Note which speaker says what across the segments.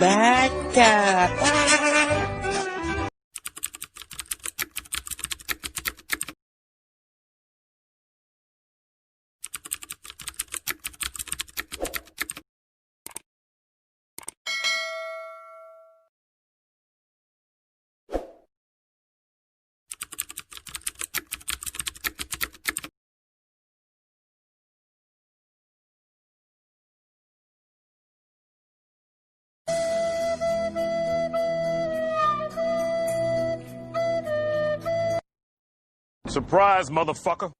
Speaker 1: baca.
Speaker 2: Surprise, motherfucker.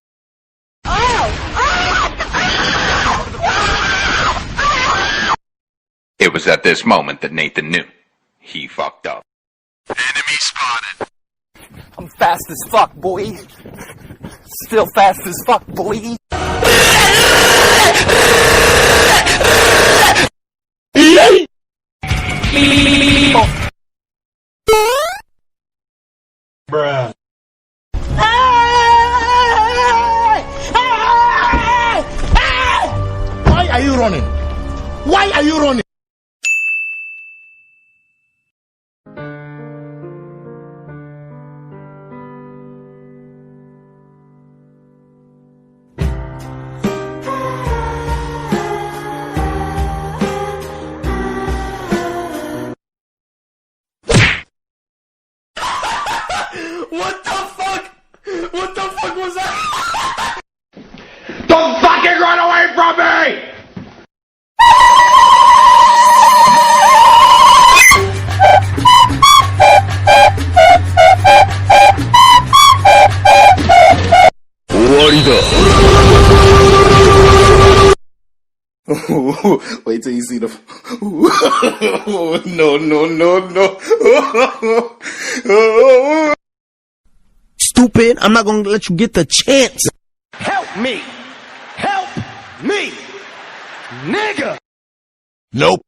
Speaker 3: It was at this moment that Nathan knew. He fucked up.
Speaker 2: Enemy spotted.
Speaker 1: I'm fast as fuck, boy. Still fast as fuck, boy.
Speaker 2: Bruh.
Speaker 4: Why are you running? Why are you running?
Speaker 2: What the fuck? What the fuck was that?
Speaker 4: Don't fucking run away from me! Wait till you see the. No.
Speaker 1: Stupid, I'm not gonna let you get the chance.
Speaker 2: Help me! Help me! Nigga!
Speaker 4: Nope.